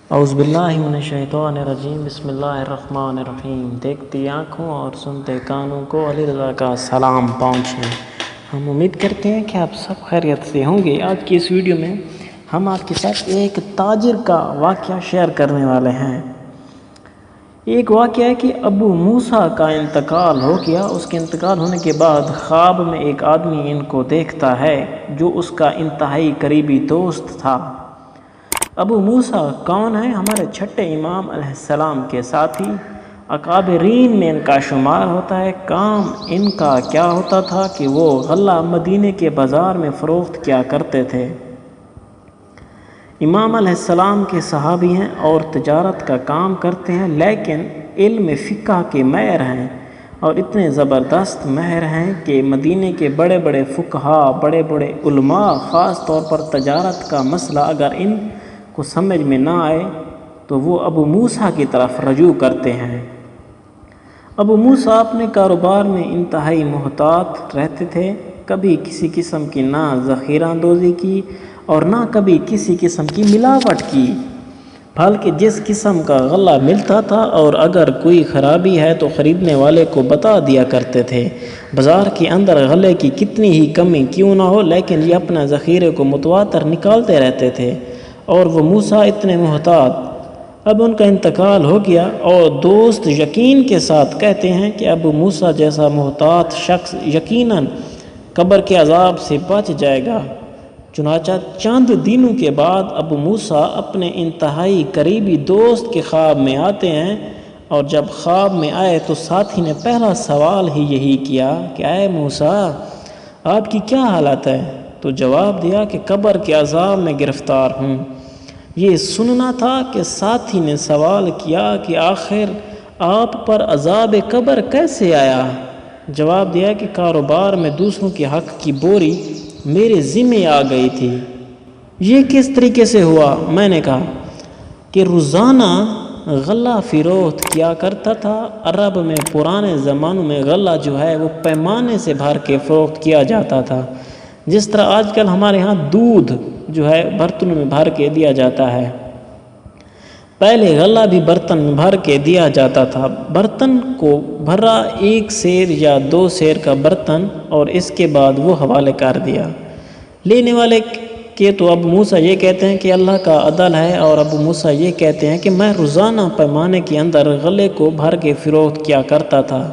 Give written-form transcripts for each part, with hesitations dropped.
अऊज़ुबिल्लाहिमिनश्शैतानिर्रजीम बिस्मिल्लाहिर्रहमानिर्रहीम। देखती आँखों और सुनते कानों को अली रज़ा का सलाम पहुँचे। हम उम्मीद करते हैं कि आप सब खैरियत से होंगे। आज की इस वीडियो में हम आपके साथ एक ताजिर का वाक़या शेयर करने वाले हैं। एक वाक़या है कि अबू मूसा का इंतकाल हो गया। उसके इंतकाल होने के बाद ख्वाब में एक आदमी इनको देखता है जो उसका इंतहाई करीबी दोस्त था। अबू मूसा कौन है? हमारे छठे इमाम अलैहिस्सलाम के साथी अकाबरीन में इनका शुमार होता है। काम इनका क्या होता था कि वो गल्ला मदीने के बाज़ार में फ़रोख्त किया करते थे। इमाम अलैहिस्सलाम के सहाबी हैं और तिजारत का काम करते हैं, लेकिन इल्म फ़िक़्ह के माहिर हैं और इतने ज़बरदस्त माहिर हैं कि मदीने के बड़े बड़े फ़ुक़हा, बड़े बड़े उलमा ख़ास तौर पर तिजारत का मसला अगर इन को समझ में ना आए तो वो अबू मूसा की तरफ रजू करते हैं। अबू मूसा अपने कारोबार में इंतहाई मोहतात रहते थे। कभी किसी किस्म की ना ज़ख़ीरा अंदोज़ी की और ना कभी किसी किस्म की मिलावट की, बल्कि जिस किस्म का गल्ला मिलता था और अगर कोई ख़राबी है तो ख़रीदने वाले को बता दिया करते थे। बाज़ार के अंदर गले की कितनी ही कमी क्यों ना हो, लेकिन ये अपना ज़ख़ीरे को मुतवातर निकालते रहते थे और वो मूसा इतने मोहतात। अब उनका इंतकाल हो गया और दोस्त यकीन के साथ कहते हैं कि अबू मूसा जैसा मोहतात शख्स यकीनन कब्र के अज़ाब से बच जाएगा। चुनांचे चंद दिनों के बाद अबू मूसा अपने इंतहाई करीबी दोस्त के ख्वाब में आते हैं और जब ख्वाब में आए तो साथी ने पहला सवाल ही यही किया कि ऐ मूसा, आपकी क्या हालत है? तो जवाब दिया कि कब्र के अज़ाब में गिरफ़्तार हूँ। ये सुनना था कि साथी ने सवाल किया कि आखिर आप पर अज़ाब कब्र कैसे आया? जवाब दिया कि कारोबार में दूसरों के हक़ की बोरी मेरे ज़िम्मे आ गई थी। ये किस तरीके से हुआ? मैंने कहा कि रोज़ाना गल्ला फ़रोख्त किया करता था। अरब में पुराने ज़मानों में गल्ला जो है वो पैमाने से भर के फ़रोख्त किया जाता था। जिस तरह आजकल हमारे यहाँ दूध जो है बर्तनों में भर के दिया जाता है, पहले गल्ला भी बर्तन में भर के दिया जाता था। बर्तन को भरा 1 सेर या 2 सेर का बर्तन और इसके बाद वो हवाले कर दिया। लेने वाले के तो अबू मूसा ये कहते हैं कि अल्लाह का अदल है और अबू मूसा ये कहते हैं कि मैं रोज़ाना पैमाने के अंदर गले को भर के फ़रोख्त किया करता था,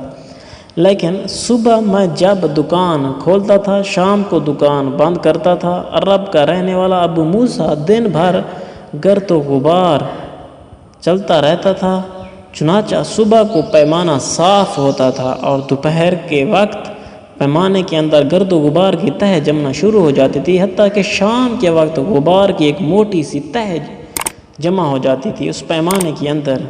लेकिन सुबह मैं जब दुकान खोलता था शाम को दुकान बंद करता था। अरब का रहने वाला अबू मूसा दिन भर गर्द गुबार चलता रहता था। चुनांचे सुबह को पैमाना साफ़ होता था और दोपहर के वक्त पैमाने के अंदर गर्द गुबार की तह जमना शुरू हो जाती थी, हत्ता कि शाम के वक्त गुबार की एक मोटी सी तह जमा हो जाती थी उस पैमाने के अंदर।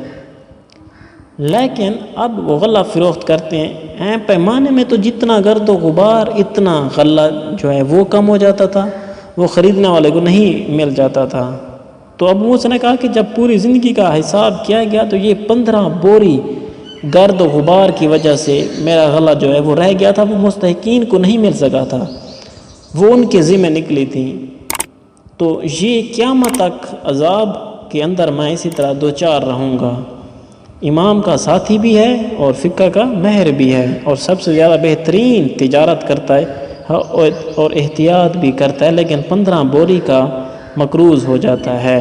लेकिन अब वो गल्ला फ़रोख्त करते हैं पैमाने में तो जितना गर्द गुबार इतना गल्ला जो है वो कम हो जाता था, वो ख़रीदने वाले को नहीं मिल जाता था। तो अबू मूसा ने कहा कि जब पूरी ज़िंदगी का हिसाब किया गया तो ये 15 बोरी गर्द गुबार की वजह से मेरा गला जो है वो रह गया था, वो मुस्तहिकीन को नहीं मिल सका था, वो उनके ज़िम्मे निकली थी। तो ये क़यामत तक अज़ाब के अंदर मैं इसी तरह 2-4 रहूँगा। इमाम का साथी भी है और फ़िक़्ह का माहिर भी है और सबसे ज़्यादा बेहतरीन तिजारत करता है और एहतियात भी करता है, लेकिन 15 बोरी का मकरूज़ हो जाता है।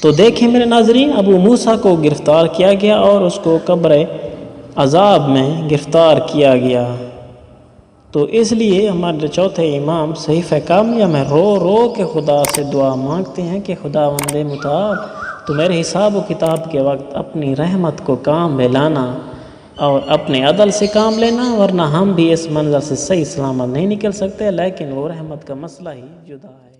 तो देखें मेरे नाज़रीन, अबू मूसा को गिरफ़्तार किया गया और उसको कब्र अज़ाब में गिरफ़्तार किया गया। तो इसलिए हमारे चौथे इमाम सहीफ़े कामिया में रो रो के खुदा से दुआ मांगते हैं कि खुदावंदे मुताब तो मेरे हिसाब व किताब के वक्त अपनी रहमत को काम में लाना और अपने अदल से काम लेना, वरना हम भी इस मंज़र से सही सलामत नहीं निकल सकते। लेकिन वो रहमत का मसला ही जुदा है।